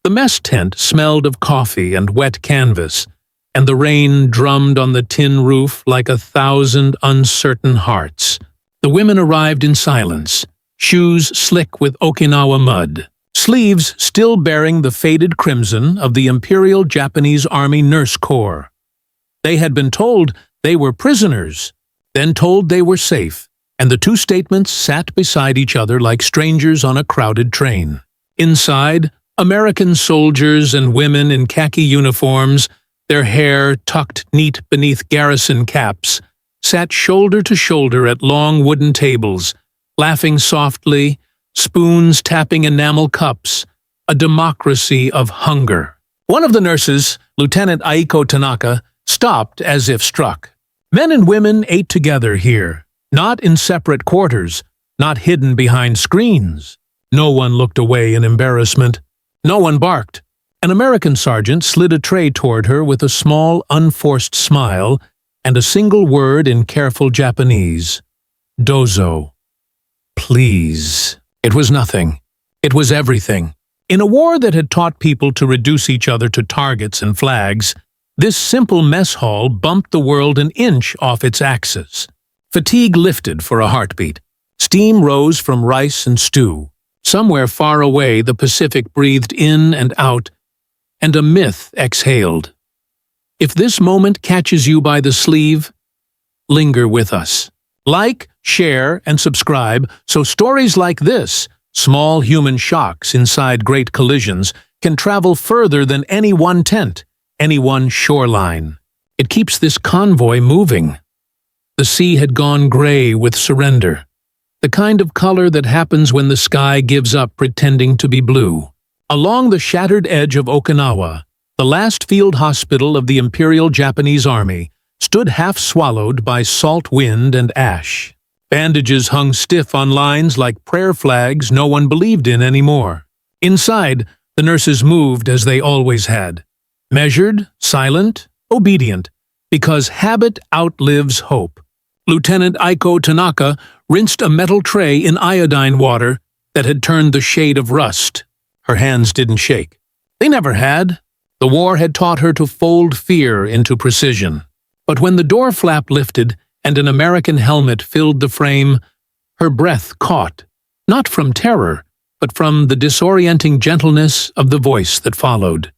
The mess tent smelled of coffee and wet canvas, and the rain drummed on the tin roof like 1,000 uncertain hearts. The women arrived in silence, shoes slick with Okinawa mud, sleeves still bearing the faded crimson of the Imperial Japanese Army Nurse Corps. They had been told they were prisoners, then told they were safe, and the two statements sat beside each other like strangers on a crowded train. Inside, American soldiers and women in khaki uniforms, their hair tucked neat beneath garrison caps, sat shoulder to shoulder at long wooden tables, laughing softly, spoons tapping enamel cups, a democracy of hunger. One of the nurses, Lieutenant Aiko Tanaka, stopped as if struck. Men and women ate together here, not in separate quarters, not hidden behind screens. No one looked away in embarrassment. No one barked. An American sergeant slid a tray toward her with a small, unforced smile and a single word in careful Japanese. Dozo. Please. It was nothing. It was everything. In a war that had taught people to reduce each other to targets and flags, this simple mess hall bumped the world an inch off its axis. Fatigue lifted for a heartbeat. Steam rose from rice and stew. Somewhere far away the Pacific breathed in and out, and a myth exhaled. If this moment catches you by the sleeve, linger with us. Like, share, and subscribe so stories like this, small human shocks inside great collisions, can travel further than any one tent, any one shoreline. It keeps this convoy moving. The sea had gone gray with surrender, the kind of color that happens when the sky gives up pretending to be blue. Along the shattered edge of Okinawa, the last field hospital of the Imperial Japanese Army stood half-swallowed by salt wind and ash. Bandages hung stiff on lines like prayer flags no one believed in anymore. Inside, the nurses moved as they always had. Measured, silent, obedient, because habit outlives hope. Lieutenant Aiko Tanaka rinsed a metal tray in iodine water that had turned the shade of rust. Her hands didn't shake. They never had. The war had taught her to fold fear into precision. But when the door flap lifted and an American helmet filled the frame, her breath caught, not from terror, but from the disorienting gentleness of the voice that followed.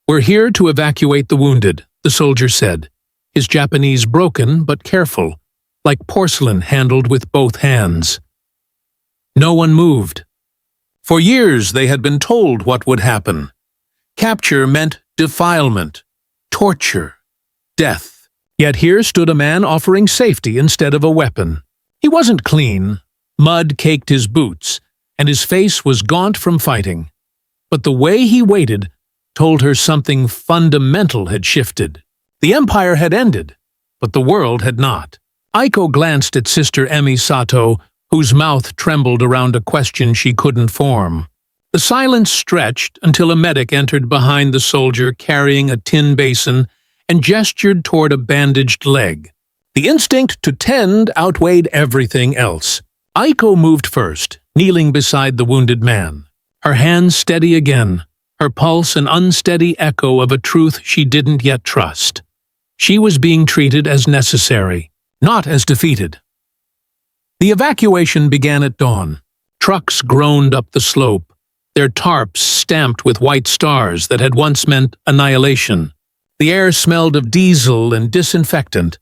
"We're here to evacuate the wounded," the soldier said, his Japanese broken but careful, like porcelain handled with both hands. No one moved. For years they had been told what would happen. Capture meant defilement, torture, death. Yet here stood a man offering safety instead of a weapon. He wasn't clean. Mud caked his boots, and his face was gaunt from fighting. But the way he waited told her something fundamental had shifted. The empire had ended, but the world had not. Aiko glanced at Sister Emi Sato, whose mouth trembled around a question she couldn't form. The silence stretched until a medic entered behind the soldier carrying a tin basin and gestured toward a bandaged leg. The instinct to tend outweighed everything else. Aiko moved first, kneeling beside the wounded man. Her hands steady again, her pulse an unsteady echo of a truth she didn't yet trust. She was being treated as necessary, not as defeated. The evacuation began at dawn. Trucks groaned up the slope, their tarps stamped with white stars that had once meant annihilation. The air smelled of diesel and disinfectant,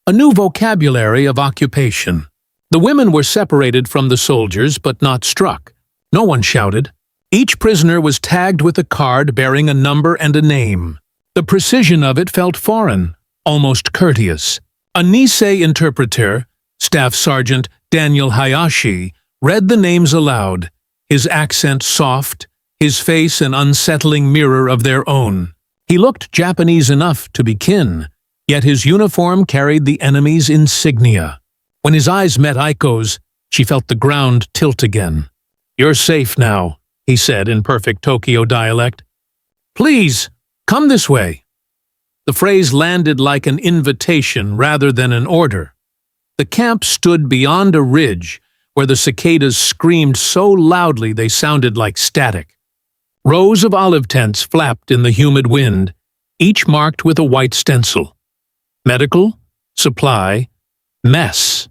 a new vocabulary of occupation. The women were separated from the soldiers but not struck. No one shouted. Each prisoner was tagged with a card bearing a number and a name. The precision of it felt foreign, almost courteous. A Nisei interpreter, Staff Sergeant Daniel Hayashi, read the names aloud, his accent soft, his face an unsettling mirror of their own. He looked Japanese enough to be kin, yet his uniform carried the enemy's insignia. When his eyes met Aiko's, she felt the ground tilt again. "You're safe now," he said in perfect Tokyo dialect. "Please, come this way." The phrase landed like an invitation rather than an order. The camp stood beyond a ridge where the cicadas screamed so loudly they sounded like static. Rows of olive tents flapped in the humid wind, each marked with a white stencil. Medical, supply, mess.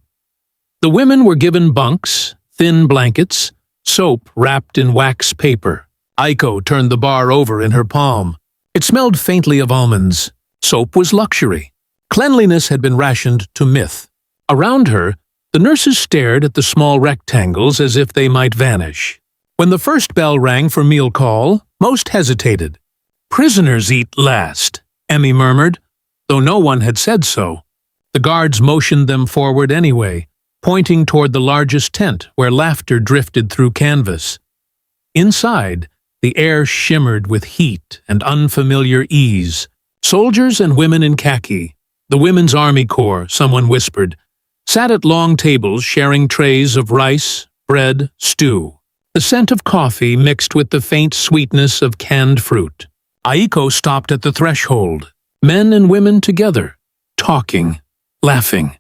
The women were given bunks, thin blankets, soap wrapped in wax paper. Aiko turned the bar over in her palm. It smelled faintly of almonds. Soap was luxury. Cleanliness had been rationed to myth. Around her, the nurses stared at the small rectangles as if they might vanish. When the first bell rang for meal call, most hesitated. "Prisoners eat last," Emmy murmured, though no one had said so. The guards motioned them forward anyway, pointing toward the largest tent where laughter drifted through canvas. Inside, the air shimmered with heat and unfamiliar ease. Soldiers and women in khaki, the Women's Army Corps, someone whispered, sat at long tables sharing trays of rice, bread, stew. The scent of coffee mixed with the faint sweetness of canned fruit. Aiko stopped at the threshold, men and women together, talking, laughing.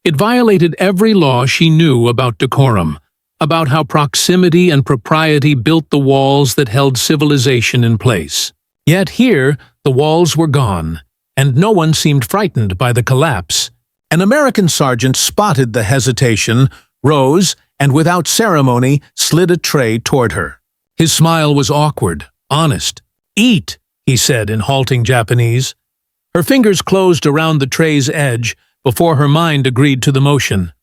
It violated every law she knew about decorum, about how proximity and propriety built the walls that held civilization in place. Yet here, the walls were gone, and no one seemed frightened by the collapse. An American sergeant spotted the hesitation, rose, and without ceremony slid a tray toward her. His smile was awkward, honest. "Eat," he said in halting Japanese. Her fingers closed around the tray's edge before her mind agreed to the motion.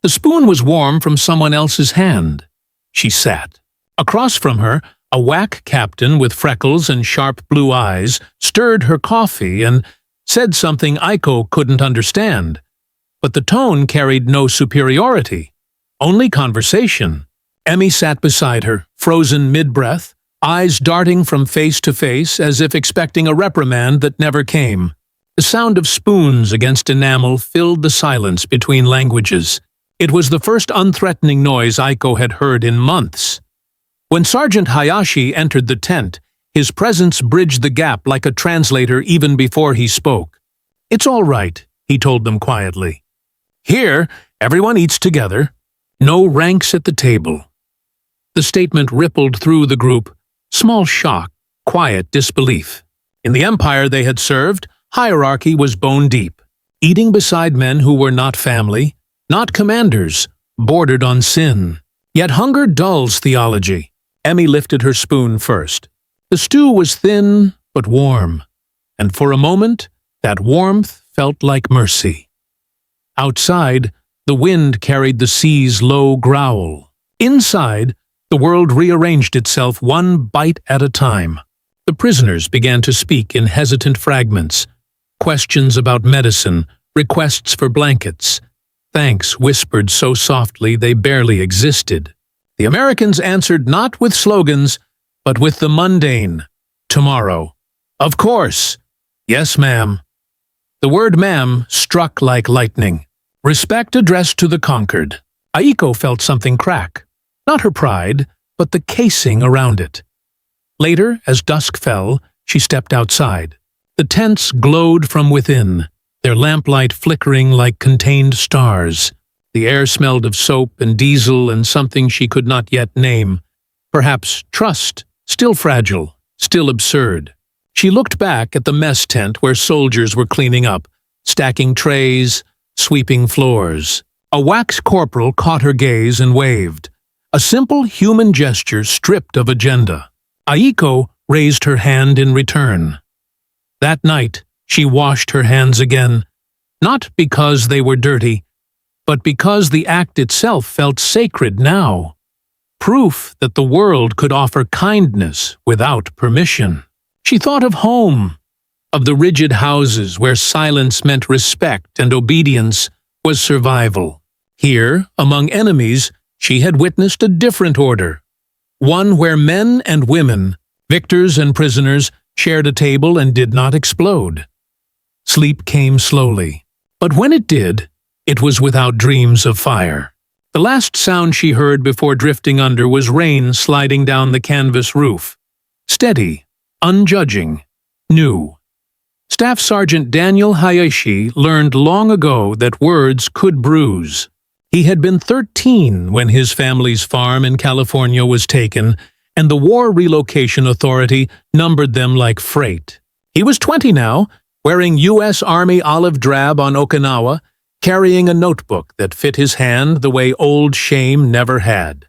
The spoon was warm from someone else's hand. She sat. Across from her, a WAC captain with freckles and sharp blue eyes stirred her coffee and said something Aiko couldn't understand. But the tone carried no superiority, only conversation. Emmy sat beside her, frozen mid-breath, eyes darting from face to face as if expecting a reprimand that never came. The sound of spoons against enamel filled the silence between languages. It was the first unthreatening noise Aiko had heard in months. When Sergeant Hayashi entered the tent, his presence bridged the gap like a translator even before he spoke. "It's all right," he told them quietly. "Here, everyone eats together. No ranks at the table." The statement rippled through the group, small shock, quiet disbelief. In the empire they had served, hierarchy was bone deep. Eating beside men who were not family, not commanders, bordered on sin. Yet hunger dulls theology. Emmy lifted her spoon first. The stew was thin but warm, and for a moment that warmth felt like mercy. Outside, the wind carried the sea's low growl. Inside, the world rearranged itself one bite at a time. The prisoners began to speak in hesitant fragments. Questions about medicine, requests for blankets. Thanks whispered so softly they barely existed. The Americans answered not with slogans, but with the mundane. "Tomorrow." "Of course." "Yes, ma'am." The word ma'am struck like lightning. Respect addressed to the conquered. Aiko felt something crack. Not her pride, but the casing around it. Later, as dusk fell, she stepped outside. The tents glowed from within, their lamplight flickering like contained stars. The air smelled of soap and diesel and something she could not yet name. Perhaps trust, still fragile, still absurd. She looked back at the mess tent where soldiers were cleaning up, stacking trays, sweeping floors. A wax corporal caught her gaze and waved. A simple human gesture stripped of agenda. Aiko raised her hand in return. That night, she washed her hands again, not because they were dirty, but because the act itself felt sacred now. Proof that the world could offer kindness without permission. She thought of home, of the rigid houses where silence meant respect and obedience was survival. Here, among enemies, she had witnessed a different order. One where men and women, victors and prisoners, shared a table and did not explode. Sleep came slowly, but when it did, it was without dreams of fire. The last sound she heard before drifting under was rain sliding down the canvas roof. Steady, unjudging, new. Staff Sergeant Daniel Hayashi learned long ago that words could bruise. He had been 13 when his family's farm in California was taken, and the War Relocation Authority numbered them like freight. He was 20 now, wearing U.S. Army olive drab on Okinawa, carrying a notebook that fit his hand the way old shame never had.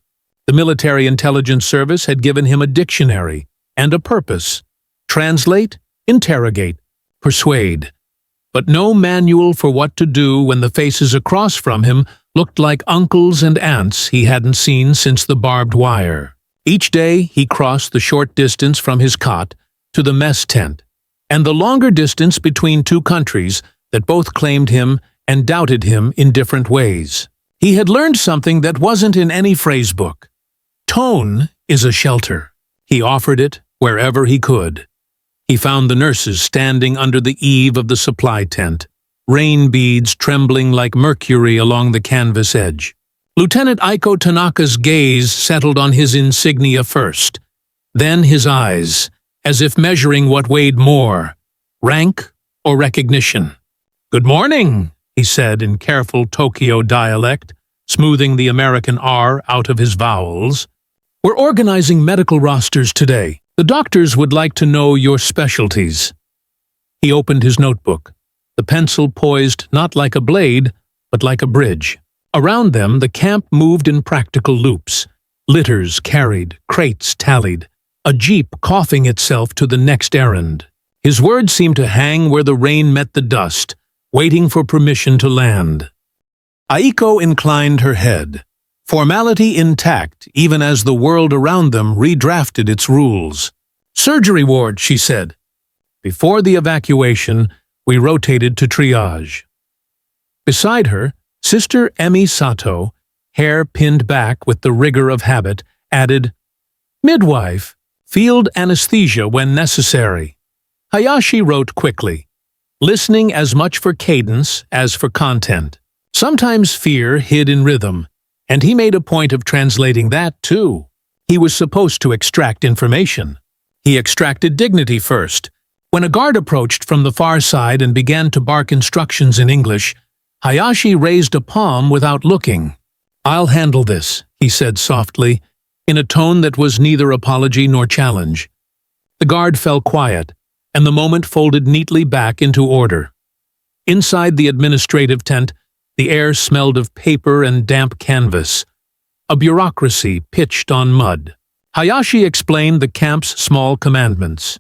The Military Intelligence Service had given him a dictionary and a purpose: translate, interrogate, persuade. But no manual for what to do when the faces across from him looked like uncles and aunts he hadn't seen since the barbed wire. Each day he crossed the short distance from his cot to the mess tent, and the longer distance between two countries that both claimed him and doubted him in different ways. He had learned something that wasn't in any phrasebook. Tone is a shelter. He offered it wherever he could. He found the nurses standing under the eave of the supply tent, rain beads trembling like mercury along the canvas edge. Lieutenant Aiko Tanaka's gaze settled on his insignia first, then his eyes, as if measuring what weighed more, rank or recognition. "Good morning," he said in careful Tokyo dialect, smoothing the American R out of his vowels. "We're organizing medical rosters today. The doctors would like to know your specialties." He opened his notebook, the pencil poised not like a blade, but like a bridge. Around them, the camp moved in practical loops. Litters carried, crates tallied, a jeep coughing itself to the next errand. His words seemed to hang where the rain met the dust, waiting for permission to land. Aiko inclined her head, formality intact even as the world around them redrafted its rules. "Surgery ward," she said. Before the evacuation, we rotated to triage. Beside her, Sister Emi Sato, hair pinned back with the rigor of habit, added, "Midwife, field anesthesia when necessary." Hayashi wrote quickly, listening as much for cadence as for content. Sometimes fear hid in rhythm, and he made a point of translating that too. He was supposed to extract information. He extracted dignity first. When a guard approached from the far side and began to bark instructions in English, Hayashi raised a palm without looking. "I'll handle this," he said softly, in a tone that was neither apology nor challenge. The guard fell quiet, and the moment folded neatly back into order. Inside the administrative tent, the air smelled of paper and damp canvas, a bureaucracy pitched on mud. Hayashi explained the camp's small commandments: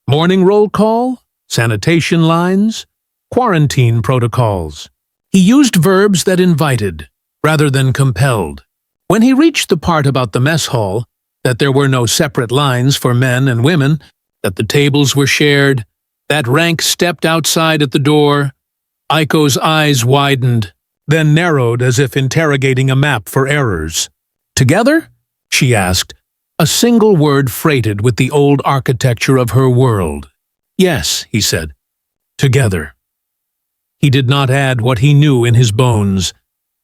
morning roll call, sanitation lines, quarantine protocols. He used verbs that invited, rather than compelled. When he reached the part about the mess hall, that there were no separate lines for men and women, that the tables were shared, that rank stepped outside at the door, Aiko's eyes widened, then narrowed as if interrogating a map for errors. "Together?" she asked, a single word freighted with the old architecture of her world. "Yes," he said, "together." He did not add what he knew in his bones,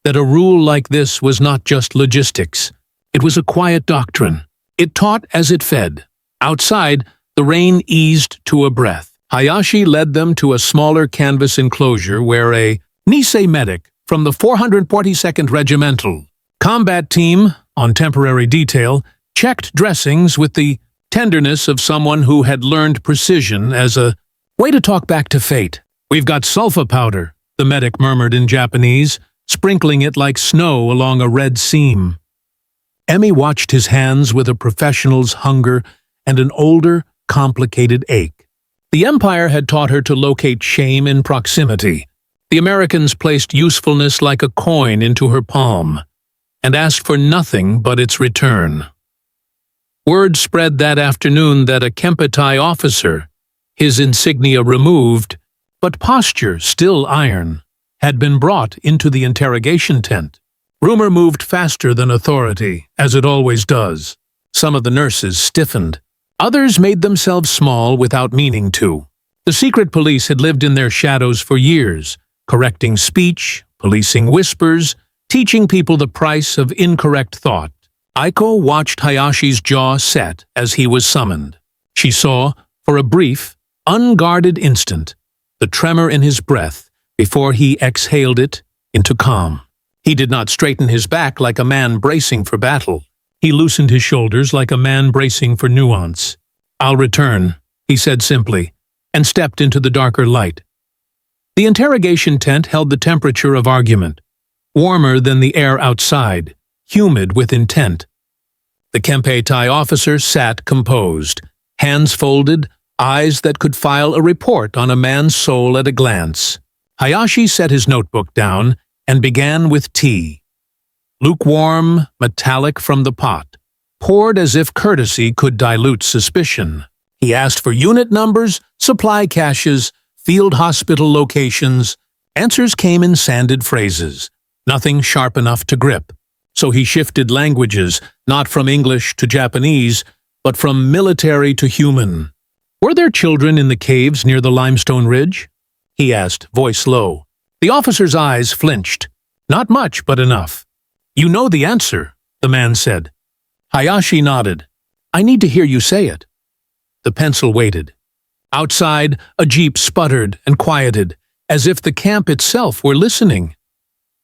that a rule like this was not just logistics. It was a quiet doctrine. It taught as it fed. Outside, the rain eased to a breath. Hayashi led them to a smaller canvas enclosure where a Nisei medic from the 442nd Regimental combat team, on temporary detail, checked dressings with the tenderness of someone who had learned precision as a way to talk back to fate. "We've got sulfa powder," the medic murmured in Japanese, sprinkling it like snow along a red seam. Emi watched his hands with a professional's hunger and an older, complicated ache. The Empire had taught her to locate shame in proximity. The Americans placed usefulness like a coin into her palm, and asked for nothing but its return. Word spread that afternoon that a Kempetai officer, his insignia removed, but posture still iron, had been brought into the interrogation tent. Rumor moved faster than authority, as it always does. Some of the nurses stiffened. Others made themselves small without meaning to. The secret police had lived in their shadows for years, correcting speech, policing whispers, teaching people the price of incorrect thought. Aiko watched Hayashi's jaw set as he was summoned. She saw, for a brief, unguarded instant, the tremor in his breath before he exhaled it into calm. He did not straighten his back like a man bracing for battle. He loosened his shoulders like a man bracing for nuance. "I'll return," he said simply, and stepped into the darker light. The interrogation tent held the temperature of argument, warmer than the air outside, humid with intent. The Kempe-Tai officer sat composed, hands folded, eyes that could file a report on a man's soul at a glance. Hayashi set his notebook down and began with tea. Lukewarm, metallic from the pot, poured as if courtesy could dilute suspicion. He asked for unit numbers, supply caches, field hospital locations. Answers came in sanded phrases, nothing sharp enough to grip. So he shifted languages, not from English to Japanese, but from military to human. "Were there children in the caves near the limestone ridge?" he asked, voice low. The officer's eyes flinched. "Not much, but enough." "You know the answer," the man said. Hayashi nodded. "I need to hear you say it." The pencil waited. Outside, a jeep sputtered and quieted, as if the camp itself were listening.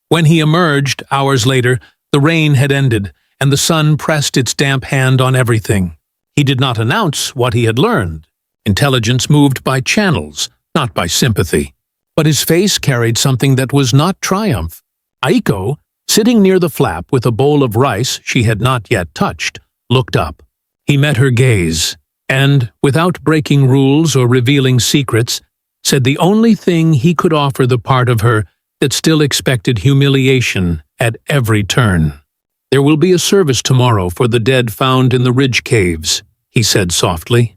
When he emerged, hours later, the rain had ended, and the sun pressed its damp hand on everything. He did not announce what he had learned. Intelligence moved by channels, not by sympathy. But his face carried something that was not triumph. Aiko, sitting near the flap with a bowl of rice she had not yet touched, looked up. He met her gaze, and, without breaking rules or revealing secrets, said the only thing he could offer the part of her that still expected humiliation at every turn. "There will be a service tomorrow for the dead found in the ridge caves," he said softly.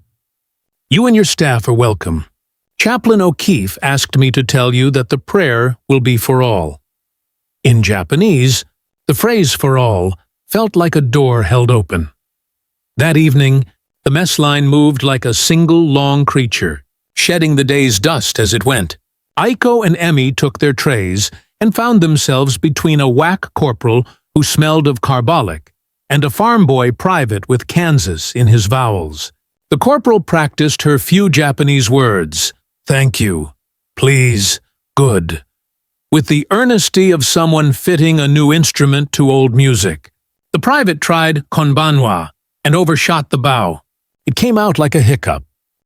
"You and your staff are welcome. Chaplain O'Keefe asked me to tell you that the prayer will be for all." In Japanese, the phrase "for all" felt like a door held open. That evening, the mess line moved like a single long creature, shedding the day's dust as it went. Aiko and Emmy took their trays and found themselves between a whack corporal who smelled of carbolic and a farm boy private with Kansas in his vowels. The corporal practiced her few Japanese words, "Thank you," "Please," "Good," with the earnesty of someone fitting a new instrument to old music. The private tried konbanwa and overshot the bow. It came out like a hiccup.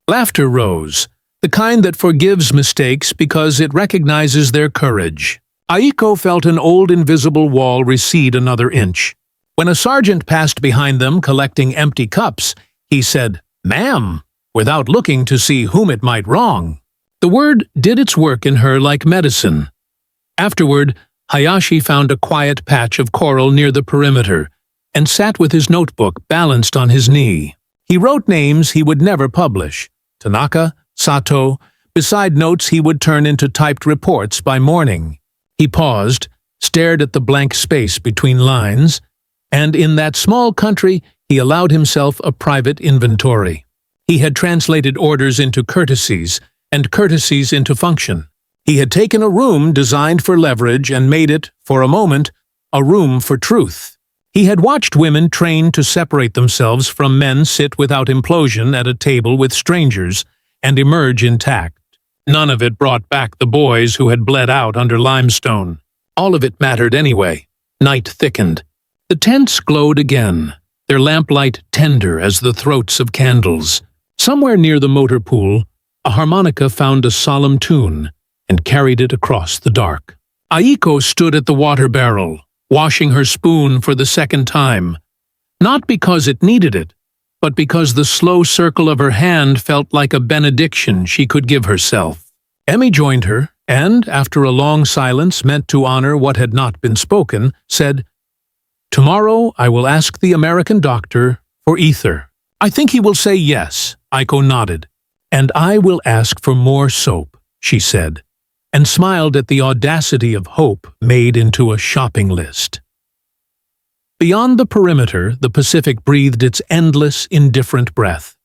Laughter rose, the kind that forgives mistakes because it recognizes their courage. Aiko felt an old invisible wall recede another inch. When a sergeant passed behind them collecting empty cups, he said, "Ma'am," without looking to see whom it might wrong. The word did its work in her like medicine. Afterward, Hayashi found a quiet patch of coral near the perimeter and sat with his notebook balanced on his knee. He wrote names he would never publish, Tanaka, Sato, beside notes he would turn into typed reports by morning. He paused, stared at the blank space between lines, and in that small country he allowed himself a private inventory. He had translated orders into courtesies, and courtesies into function. He had taken a room designed for leverage and made it, for a moment, a room for truth. He had watched women trained to separate themselves from men sit without implosion at a table with strangers and emerge intact. None of it brought back the boys who had bled out under limestone. All of it mattered anyway. Night thickened. The tents glowed again, their lamplight tender as the throats of candles. Somewhere near the motor pool, a harmonica found a solemn tune and carried it across the dark. Aiko stood at the water barrel, washing her spoon for the second time, not because it needed it, but because the slow circle of her hand felt like a benediction she could give herself. Emmy joined her, and, after a long silence meant to honor what had not been spoken, said, "Tomorrow I will ask the American doctor for ether. I think he will say yes," Aiko nodded. "And I will ask for more soap," she said, and smiled at the audacity of hope made into a shopping list. Beyond the perimeter, the Pacific breathed its endless, indifferent breath.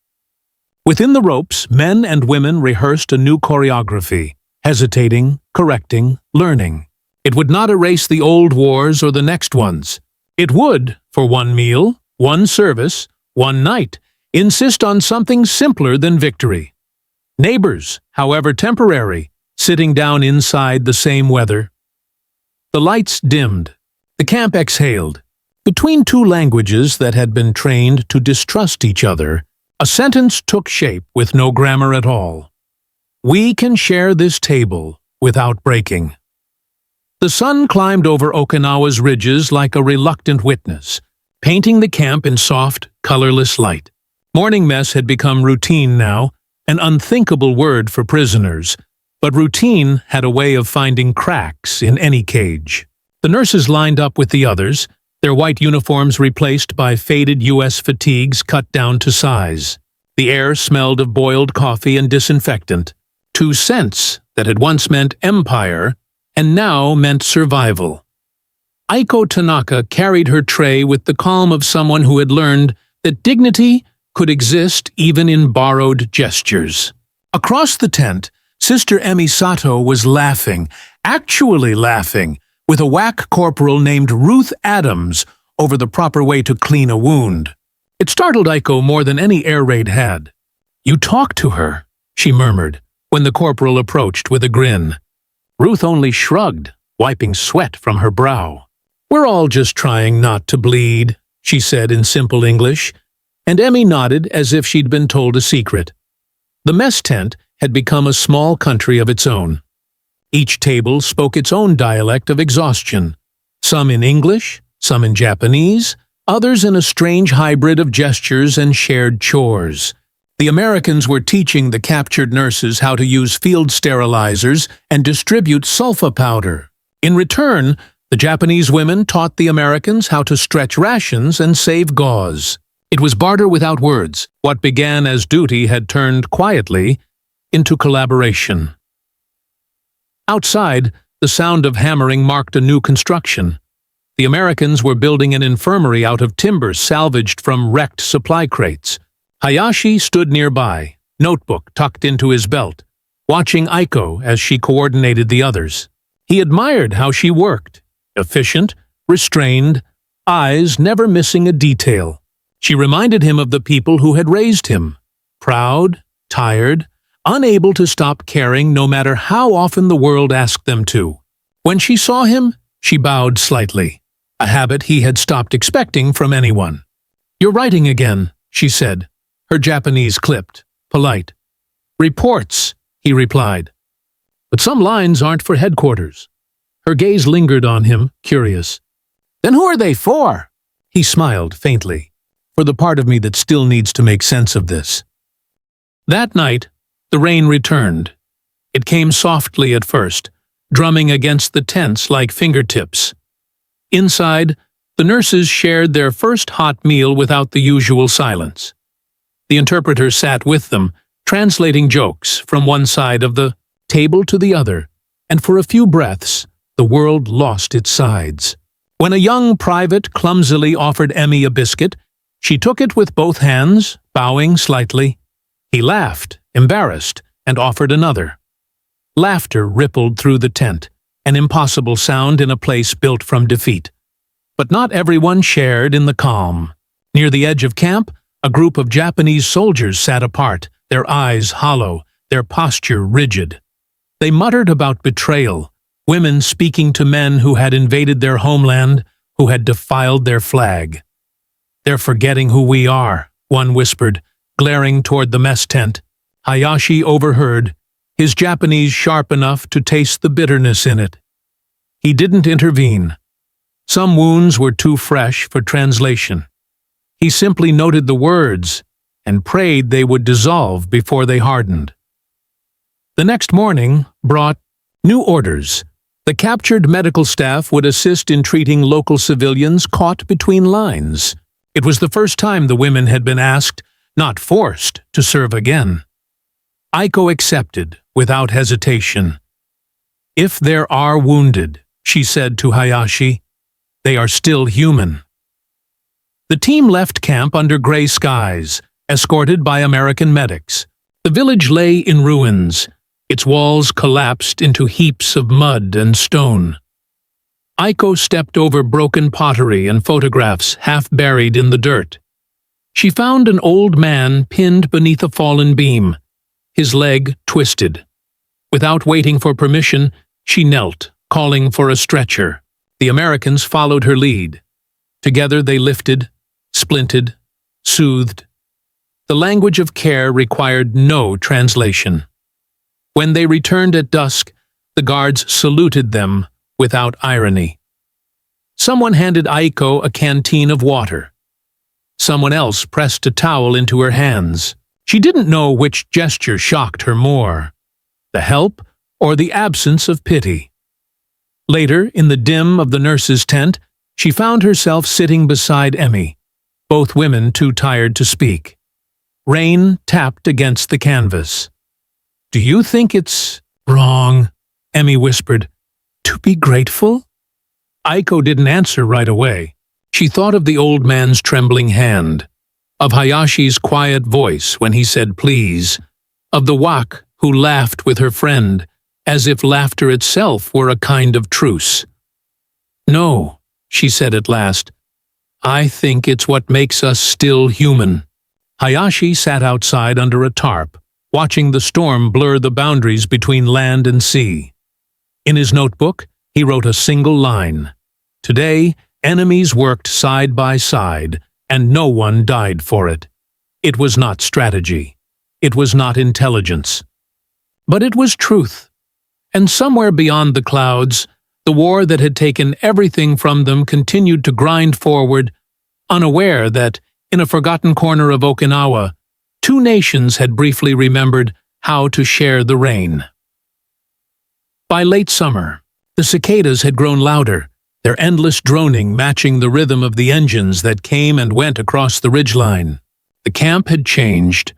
Within the ropes, men and women rehearsed a new choreography, hesitating, correcting, learning. It would not erase the old wars or the next ones. It would, for one meal, one service, one night, insist on something simpler than victory. Neighbors, however temporary, sitting down inside the same weather. The lights dimmed. The camp exhaled. Between two languages that had been trained to distrust each other, a sentence took shape with no grammar at all. "We can share this table without breaking." The sun climbed over Okinawa's ridges like a reluctant witness, painting the camp in soft, colorless light. Morning mess had become routine now, an unthinkable word for prisoners, but routine had a way of finding cracks in any cage. The nurses lined up with the others, their white uniforms replaced by faded U.S. fatigues cut down to size. The air smelled of boiled coffee and disinfectant, two scents that had once meant empire and now meant survival. Aiko Tanaka carried her tray with the calm of someone who had learned that dignity could exist even in borrowed gestures. Across the tent, Sister Emi Sato was laughing, actually laughing, with a whack corporal named Ruth Adams over the proper way to clean a wound. It startled Aiko more than any air raid had. "You talked to her," she murmured, when the corporal approached with a grin. Ruth only shrugged, wiping sweat from her brow. "We're all just trying not to bleed," she said in simple English, and Emi nodded as if she'd been told a secret. The mess tent had become a small country of its own. Each table spoke its own dialect of exhaustion, some in English, some in Japanese, others in a strange hybrid of gestures and shared chores. The Americans were teaching the captured nurses how to use field sterilizers and distribute sulfa powder. In return, the Japanese women taught the Americans how to stretch rations and save gauze. It was barter without words. What began as duty had turned quietly into collaboration. Outside, the sound of hammering marked a new construction. The Americans were building an infirmary out of timber salvaged from wrecked supply crates. Hayashi stood nearby, notebook tucked into his belt, watching Aiko as she coordinated the others. He admired how she worked, efficient, restrained, eyes never missing a detail. She reminded him of the people who had raised him, proud, tired, unable to stop caring no matter how often the world asked them to. When she saw him, she bowed slightly, a habit he had stopped expecting from anyone. "You're writing again," she said, her Japanese clipped, polite. "Reports," he replied. "But some lines aren't for headquarters." Her gaze lingered on him, curious. "Then who are they for?" He smiled faintly, "For the part of me that still needs to make sense of this." That night, the rain returned. It came softly at first, drumming against the tents like fingertips. Inside, the nurses shared their first hot meal without the usual silence. The interpreter sat with them, translating jokes from one side of the table to the other, and for a few breaths, the world lost its sides. When a young private clumsily offered Emi a biscuit, she took it with both hands, bowing slightly. He laughed, embarrassed, and offered another. Laughter rippled through the tent, an impossible sound in a place built from defeat. But not everyone shared in the calm. Near the edge of camp, a group of Japanese soldiers sat apart, their eyes hollow, their posture rigid. They muttered about betrayal, women speaking to men who had invaded their homeland, who had defiled their flag. "They're forgetting who we are," one whispered, glaring toward the mess tent. Hayashi overheard, his Japanese sharp enough to taste the bitterness in it. He didn't intervene. Some wounds were too fresh for translation. He simply noted the words and prayed they would dissolve before they hardened. The next morning brought new orders. The captured medical staff would assist in treating local civilians caught between lines. It was the first time the women had been asked, not forced, to serve again. Aiko accepted, without hesitation. "If there are wounded," she said to Hayashi, "they are still human." The team left camp under gray skies, escorted by American medics. The village lay in ruins, its walls collapsed into heaps of mud and stone. Aiko stepped over broken pottery and photographs half buried in the dirt. She found an old man pinned beneath a fallen beam, his leg twisted. Without waiting for permission, she knelt, calling for a stretcher. The Americans followed her lead. Together they lifted, splinted, soothed. The language of care required no translation. When they returned at dusk, the guards saluted them without irony. Someone handed Aiko a canteen of water. Someone else pressed a towel into her hands. She didn't know which gesture shocked her more, the help or the absence of pity. Later, in the dim of the nurse's tent, she found herself sitting beside Emmy, both women too tired to speak. Rain tapped against the canvas. "Do you think it's wrong?" Emmy whispered. "To be grateful?" Aiko didn't answer right away. She thought of the old man's trembling hand, of Hayashi's quiet voice when he said please, of the wak who laughed with her friend, as if laughter itself were a kind of truce. "No," she said at last. "I think it's what makes us still human." Hayashi sat outside under a tarp, watching the storm blur the boundaries between land and sea. In his notebook, he wrote a single line. Today, enemies worked side by side, and no one died for it. It was not strategy. It was not intelligence. But it was truth. And somewhere beyond the clouds, the war that had taken everything from them continued to grind forward, unaware that, in a forgotten corner of Okinawa, two nations had briefly remembered how to share the rain. By late summer, the cicadas had grown louder, their endless droning matching the rhythm of the engines that came and went across the ridgeline. The camp had changed.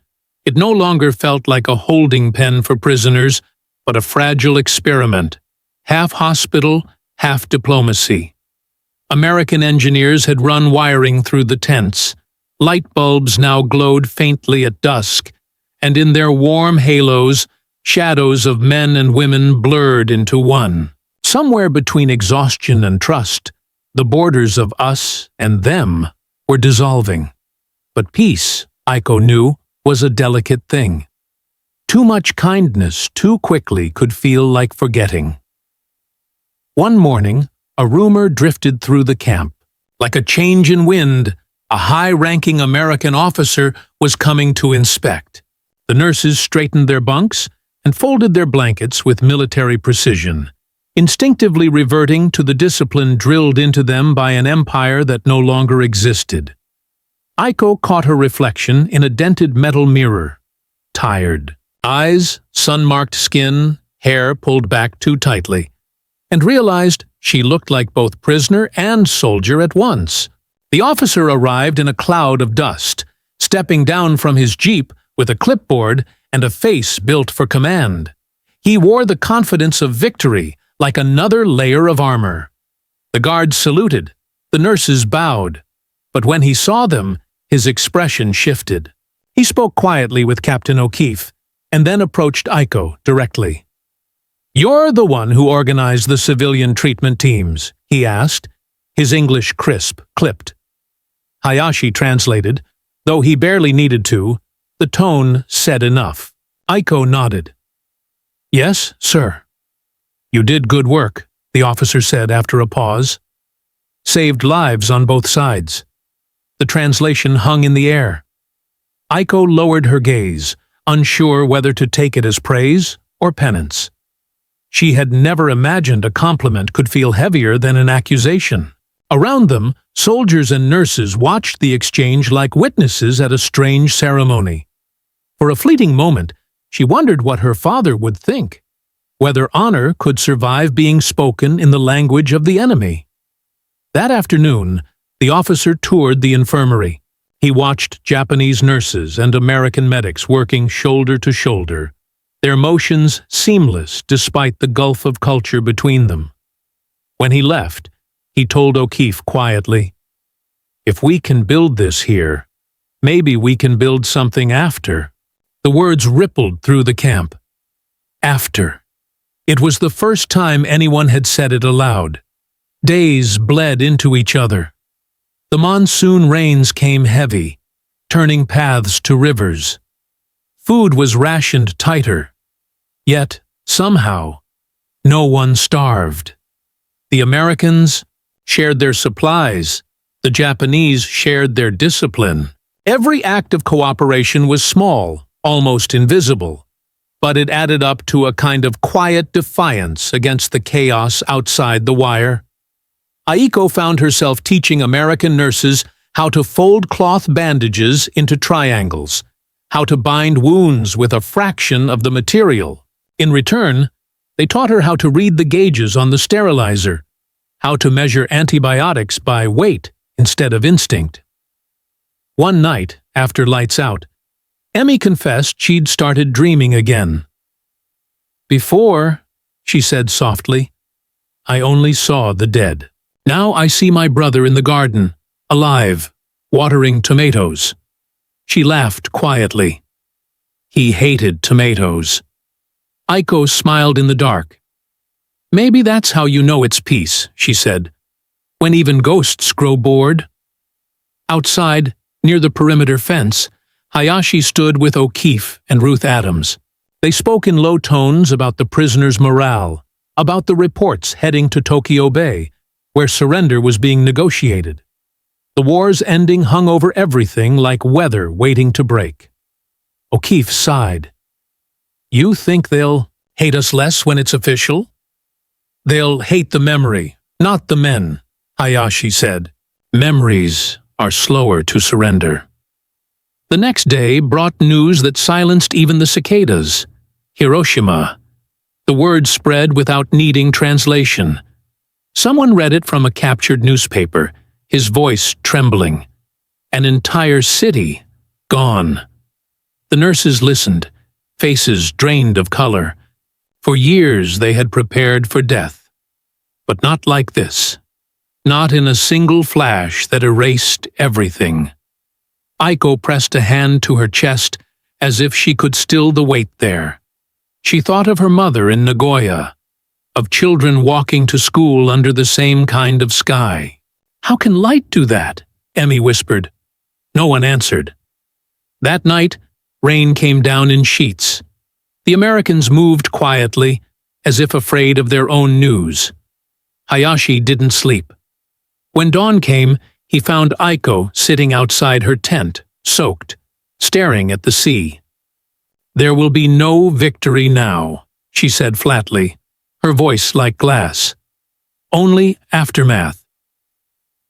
It no longer felt like a holding pen for prisoners, but a fragile experiment, half hospital, half diplomacy. American engineers had run wiring through the tents. Light bulbs now glowed faintly at dusk, and in their warm halos, shadows of men and women blurred into one. Somewhere between exhaustion and trust, the borders of us and them were dissolving. But peace, Aiko knew, was a delicate thing. Too much kindness too quickly could feel like forgetting. One morning, a rumor drifted through the camp. Like a change in wind, a high-ranking American officer was coming to inspect. The nurses straightened their bunks and folded their blankets with military precision, instinctively reverting to the discipline drilled into them by an empire that no longer existed. Aiko caught her reflection in a dented metal mirror. Tired. Eyes, sun-marked skin, hair pulled back too tightly, and realized she looked like both prisoner and soldier at once. The officer arrived in a cloud of dust, stepping down from his jeep with a clipboard and a face built for command. He wore the confidence of victory, like another layer of armor. The guards saluted, the nurses bowed, but when he saw them, his expression shifted. He spoke quietly with Captain O'Keefe, and then approached Aiko directly. "You're the one who organized the civilian treatment teams," he asked, his English crisp, clipped. Hayashi translated, though he barely needed to. The tone said enough. Aiko nodded. "Yes, sir." "You did good work," the officer said after a pause. "Saved lives on both sides." The translation hung in the air. Aiko lowered her gaze, unsure whether to take it as praise or penance. She had never imagined a compliment could feel heavier than an accusation. Around them, soldiers and nurses watched the exchange like witnesses at a strange ceremony. For a fleeting moment, she wondered what her father would think, whether honor could survive being spoken in the language of the enemy. That afternoon, the officer toured the infirmary. He watched Japanese nurses and American medics working shoulder to shoulder, their motions seamless despite the gulf of culture between them. When he left, he told O'Keefe quietly, "If we can build this here, maybe we can build something after." The words rippled through the camp. After. It was the first time anyone had said it aloud. Days bled into each other. The monsoon rains came heavy, turning paths to rivers. Food was rationed tighter. Yet, somehow, no one starved. The Americans shared their supplies, The Japanese shared their discipline. Every act of cooperation was small, almost invisible, but it added up to a kind of quiet defiance against the chaos outside the wire. Aiko found herself teaching American nurses how to fold cloth bandages into triangles, how to bind wounds with a fraction of the material. In return, they taught her how to read the gauges on the sterilizer, how to measure antibiotics by weight instead of instinct. One night, after lights out, Emmy confessed she'd started dreaming again. "Before," she said softly, "I only saw the dead. Now I see my brother in the garden, alive, watering tomatoes." She laughed quietly. He hated tomatoes. Aiko smiled in the dark. "Maybe that's how you know it's peace," she said, "when even ghosts grow bored." Outside, near the perimeter fence, Hayashi stood with O'Keefe and Ruth Adams. They spoke in low tones about the prisoners' morale, about the reports heading to Tokyo Bay, where surrender was being negotiated. The war's ending hung over everything like weather waiting to break. O'Keefe sighed. "You think they'll hate us less when it's official?" "They'll hate the memory, not the men," Hayashi said. "Memories are slower to surrender." The next day brought news that silenced even the cicadas. Hiroshima. The word spread without needing translation. Someone read it from a captured newspaper, his voice trembling. An entire city gone. The nurses listened, faces drained of color. For years they had prepared for death. But not like this. Not in a single flash that erased everything. Aiko pressed a hand to her chest as if she could still the weight there. She thought of her mother in Nagoya, of children walking to school under the same kind of sky. "How can light do that?" Emmy whispered. No one answered. That night, rain came down in sheets. The Americans moved quietly, as if afraid of their own news. Hayashi didn't sleep. When dawn came, he found Aiko sitting outside her tent, soaked, staring at the sea. "There will be no victory now," she said flatly, her voice like glass. "Only aftermath."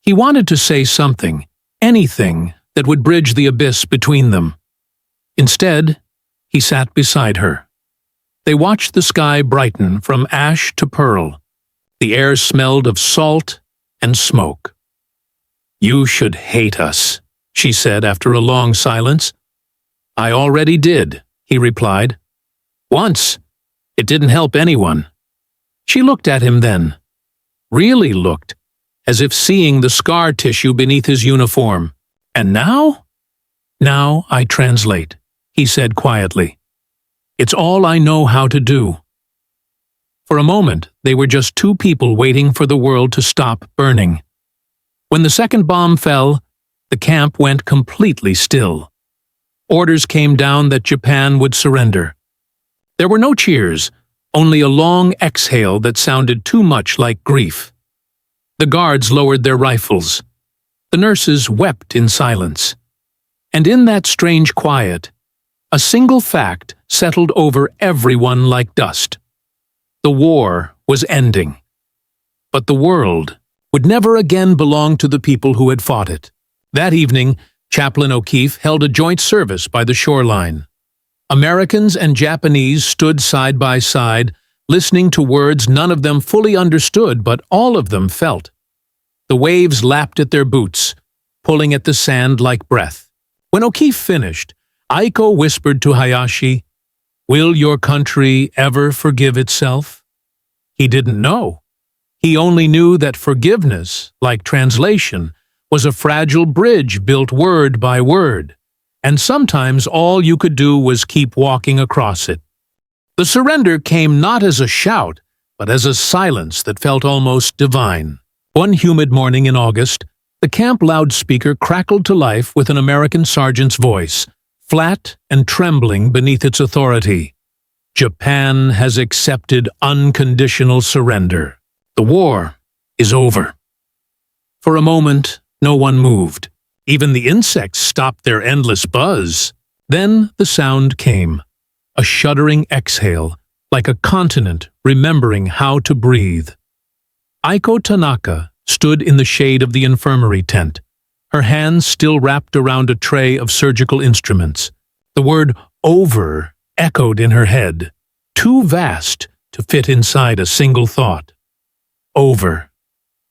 He wanted to say something, anything that would bridge the abyss between them. Instead, he sat beside her. They watched the sky brighten from ash to pearl. The air smelled of salt and smoke. "You should hate us," she said after a long silence. "I already did," he replied. "Once. It didn't help anyone." She looked at him then. Really looked, as if seeing the scar tissue beneath his uniform. "And now?" "Now I translate," he said quietly. "It's all I know how to do." For a moment, they were just two people waiting for the world to stop burning. When the second bomb fell, the camp went completely still. Orders came down that Japan would surrender. There were no cheers, only a long exhale that sounded too much like grief. The guards lowered their rifles. The nurses wept in silence. And in that strange quiet, a single fact settled over everyone like dust. The war was ending. But the world would never again belong to the people who had fought it. That evening, Chaplain O'Keefe held a joint service by the shoreline. Americans and Japanese stood side by side, listening to words none of them fully understood, but all of them felt. The waves lapped at their boots, pulling at the sand like breath. When O'Keefe finished, Aiko whispered to Hayashi, "Will your country ever forgive itself?" He didn't know. He only knew that forgiveness, like translation, was a fragile bridge built word by word, and sometimes all you could do was keep walking across it. The surrender came not as a shout, but as a silence that felt almost divine. One humid morning in August, the camp loudspeaker crackled to life with an American sergeant's voice, flat and trembling beneath its authority. "Japan has accepted unconditional surrender. The war is over." For a moment, No one moved. Even the insects stopped their endless buzz. Then the sound came, a shuddering exhale, like a continent remembering how to breathe. Aiko Tanaka stood in the shade of the infirmary tent, her hands still wrapped around a tray of surgical instruments. The word "over" echoed in her head, too vast to fit inside a single thought. Over.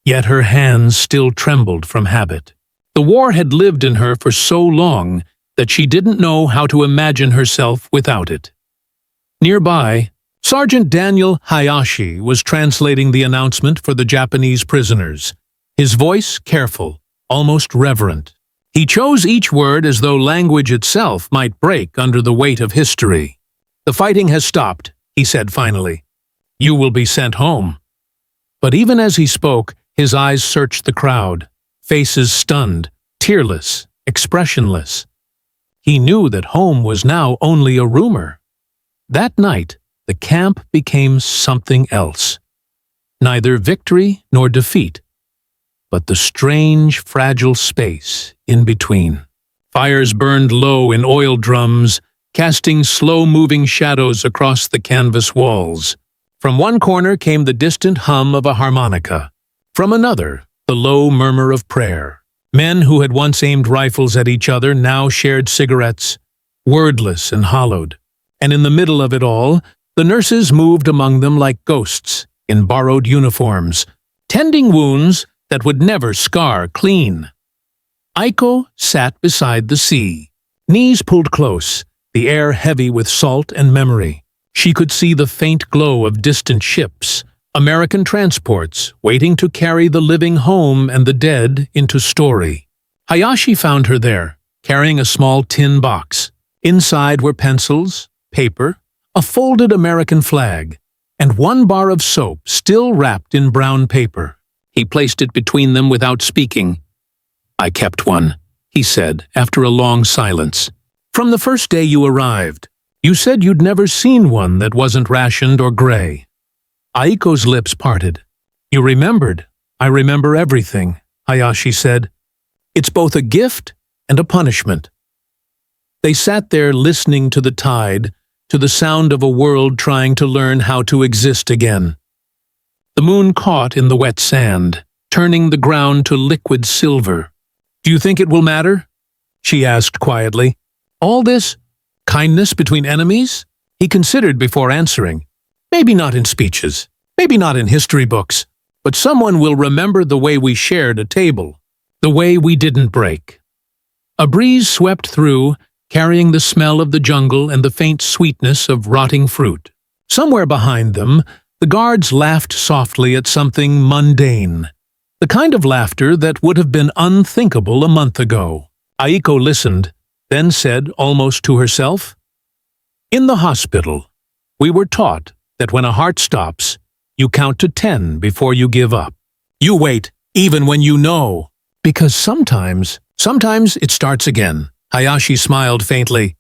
Yet her hands still trembled from habit. The war had lived in her for so long that she didn't know how to imagine herself without it. Nearby, Sergeant Daniel Hayashi was translating the announcement for the Japanese prisoners, his voice careful, almost reverent. He chose each word as though language itself might break under the weight of history. "The fighting has stopped," he said finally. "You will be sent home." But even as he spoke, his eyes searched the crowd, faces stunned, tearless, expressionless. He knew that home was now only a rumor. That night, the camp became something else. Neither victory nor defeat, but the strange, fragile space in between. Fires burned low in oil drums, casting slow-moving shadows across the canvas walls. From one corner came the distant hum of a harmonica. From another, the low murmur of prayer. Men who had once aimed rifles at each other now shared cigarettes, wordless and hollowed. And in the middle of it all, the nurses moved among them like ghosts in borrowed uniforms, tending wounds that would never scar clean. Aiko sat beside the sea, knees pulled close, the air heavy with salt and memory. She could see the faint glow of distant ships, American transports waiting to carry the living home and the dead into story. Hayashi found her there, carrying a small tin box. Inside were pencils, paper, a folded American flag, and one bar of soap still wrapped in brown paper. He placed it between them without speaking. "I kept one," he said after a long silence. "From the first day you arrived. You said you'd never seen one that wasn't rationed or gray." Aiko's lips parted. "You remembered. I remember everything," Hayashi said. "It's both a gift and a punishment." They sat there listening to the tide, to the sound of a world trying to learn how to exist again. The moon caught in the wet sand, turning the ground to liquid silver. "Do you think it will matter?" she asked quietly. "All this kindness between enemies?" He considered before answering. "Maybe not in speeches, maybe not in history books, but someone will remember the way we shared a table, the way we didn't break." A breeze swept through, carrying the smell of the jungle and the faint sweetness of rotting fruit. Somewhere behind them, the guards laughed softly at something mundane, the kind of laughter that would have been unthinkable a month ago. Aiko listened, then said almost to herself, "In the hospital, we were taught that when a heart stops, you count to 10 before you give up. You wait, even when you know. Because sometimes it starts again." Hayashi smiled faintly.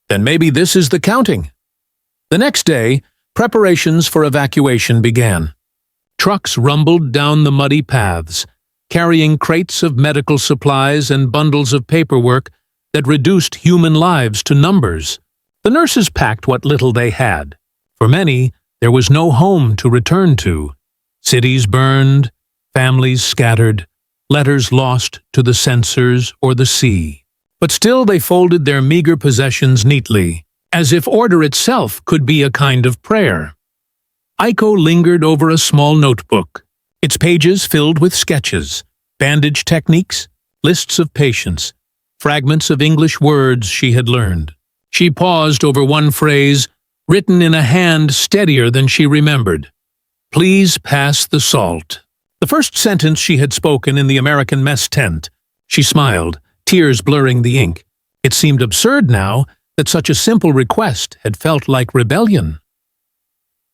"Then maybe this is the counting." The next day, preparations for evacuation began. Trucks rumbled down the muddy paths, carrying crates of medical supplies and bundles of paperwork that reduced human lives to numbers. The nurses packed what little they had. For many, there was no home to return to. Cities burned, families scattered, letters lost to the censors or the sea. But still they folded their meager possessions neatly, as if order itself could be a kind of prayer. Aiko lingered over a small notebook, its pages filled with sketches, bandage techniques, lists of patients, fragments of English words she had learned. She paused over one phrase, written in a hand steadier than she remembered. "Please pass the salt." The first sentence she had spoken in the American mess tent. She smiled, tears blurring the ink. It seemed absurd now that such a simple request had felt like rebellion.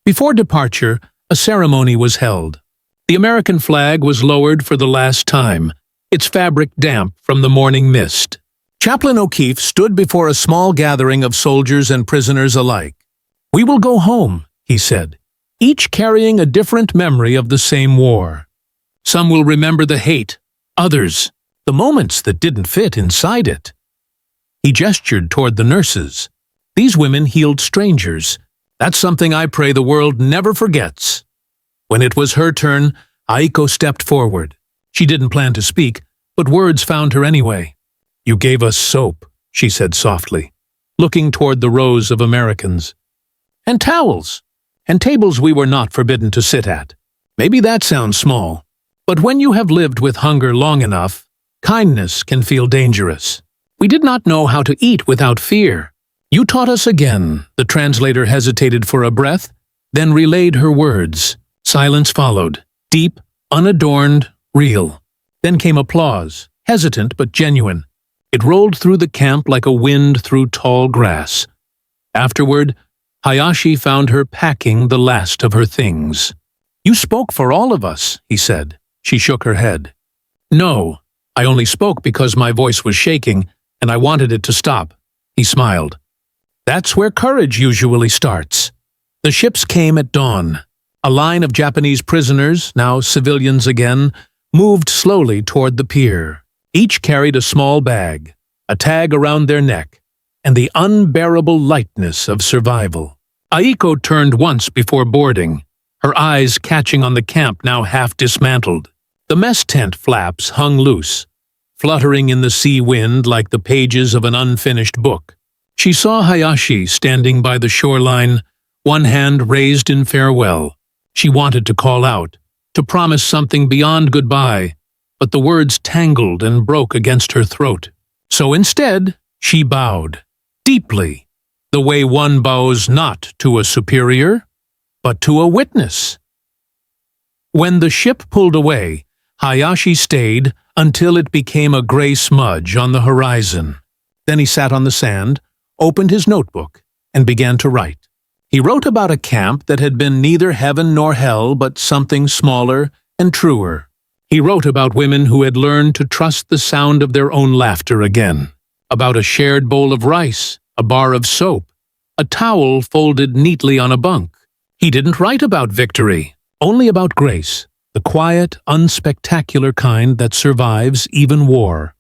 Before departure, a ceremony was held. The American flag was lowered for the last time, its fabric damp from the morning mist. Chaplain O'Keefe stood before a small gathering of soldiers and prisoners alike. "We will go home," he said, each carrying a different memory of the same war. Some will remember the hate, others, the moments that didn't fit inside it. He gestured toward the nurses. These women healed strangers. That's something I pray the world never forgets. When it was her turn, Aiko stepped forward. She didn't plan to speak, but words found her anyway. "You gave us soap," she said softly, looking toward the rows of Americans. "And towels, and tables we were not forbidden to sit at. Maybe that sounds small, but when you have lived with hunger long enough, kindness can feel dangerous. We did not know how to eat without fear. You taught us again." The translator hesitated for a breath, then relayed her words. Silence followed, deep, unadorned, real. Then came applause, hesitant but genuine. It rolled through the camp like a wind through tall grass. Afterward, Hayashi found her packing the last of her things. "You spoke for all of us," he said. She shook her head. "No, I only spoke because my voice was shaking, and I wanted it to stop." He smiled. "That's where courage usually starts." The ships came at dawn. A line of Japanese prisoners, now civilians again, moved slowly toward the pier. Each carried a small bag, a tag around their neck, and the unbearable lightness of survival. Aiko turned once before boarding, her eyes catching on the camp now half dismantled. The mess tent flaps hung loose, fluttering in the sea wind like the pages of an unfinished book. She saw Hayashi standing by the shoreline, one hand raised in farewell. She wanted to call out, to promise something beyond goodbye, but the words tangled and broke against her throat. So instead, she bowed, deeply, the way one bows not to a superior, but to a witness. When the ship pulled away, Hayashi stayed until it became a gray smudge on the horizon. Then he sat on the sand, opened his notebook, and began to write. He wrote about a camp that had been neither heaven nor hell, but something smaller and truer. He wrote about women who had learned to trust the sound of their own laughter again, about a shared bowl of rice, a bar of soap, a towel folded neatly on a bunk. He didn't write about victory, only about grace, the quiet, unspectacular kind that survives even war.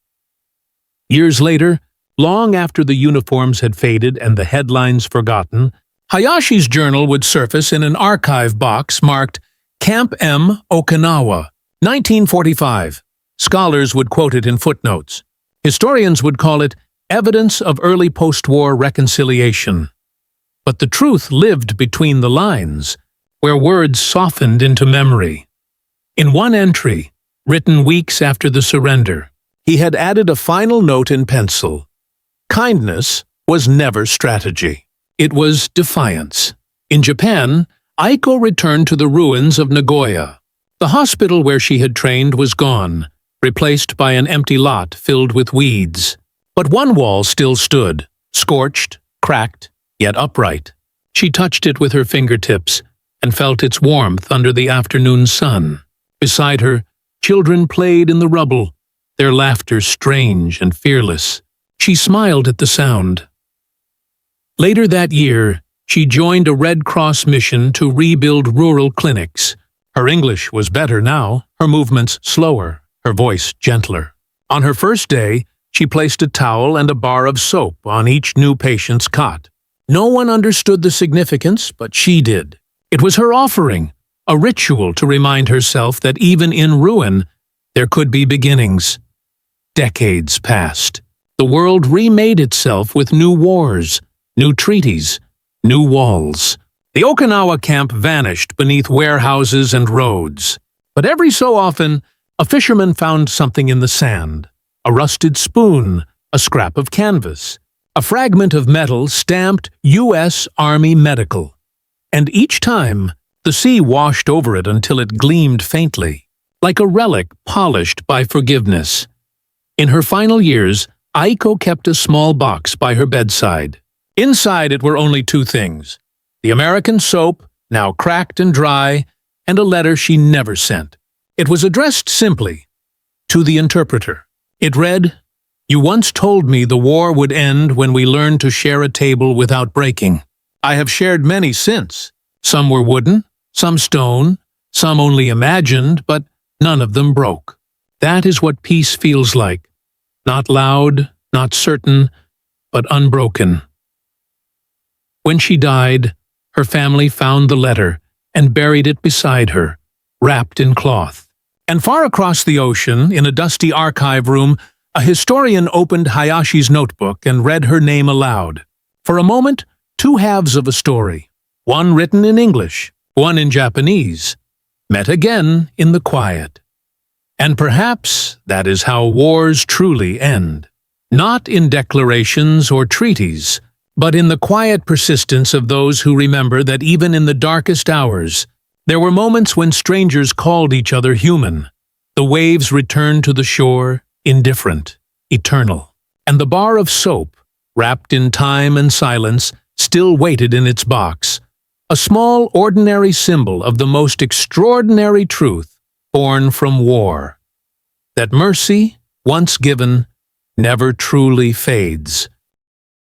Years later, long after the uniforms had faded and the headlines forgotten, Hayashi's journal would surface in an archive box marked Camp M, Okinawa, 1945. Scholars would quote it in footnotes. Historians would call it evidence of early post-war reconciliation. But the truth lived between the lines, where words softened into memory. In one entry, written weeks after the surrender, he had added a final note in pencil. Kindness was never strategy. It was defiance. In Japan, Aiko returned to the ruins of Nagoya. The hospital where she had trained was gone, replaced by an empty lot filled with weeds. But one wall still stood, scorched, cracked, yet upright. She touched it with her fingertips and felt its warmth under the afternoon sun. Beside her, children played in the rubble, their laughter strange and fearless. She smiled at the sound. Later that year, she joined a Red Cross mission to rebuild rural clinics. Her English was better now, her movements slower, her voice gentler. On her first day, she placed a towel and a bar of soap on each new patient's cot. No one understood the significance, but she did. It was her offering, a ritual to remind herself that even in ruin, there could be beginnings. Decades passed. The world remade itself with new wars, new treaties, new walls. The Okinawa camp vanished beneath warehouses and roads. But every so often, a fisherman found something in the sand. A rusted spoon, a scrap of canvas, a fragment of metal stamped U.S. Army Medical. And each time, the sea washed over it until it gleamed faintly, like a relic polished by forgiveness. In her final years, Aiko kept a small box by her bedside. Inside it were only two things: the American soap, now cracked and dry, and a letter she never sent. It was addressed simply, to the interpreter. It read, "You once told me the war would end when we learned to share a table without breaking. I have shared many since. Some were wooden, some stone, some only imagined, but none of them broke. That is what peace feels like. Not loud, not certain, but unbroken. When she died, her family found the letter and buried it beside her, wrapped in cloth. And far across the ocean, in a dusty archive room, a historian opened Hayashi's notebook and read her name aloud. For a moment, two halves of a story, one written in English, one in Japanese, met again in the quiet. And perhaps that is how wars truly end. Not in declarations or treaties, but in the quiet persistence of those who remember that even in the darkest hours, there were moments when strangers called each other human. The waves returned to the shore, indifferent, eternal. And the bar of soap, wrapped in time and silence, still waited in its box, a small, ordinary symbol of the most extraordinary truth born from war. That mercy, once given, never truly fades.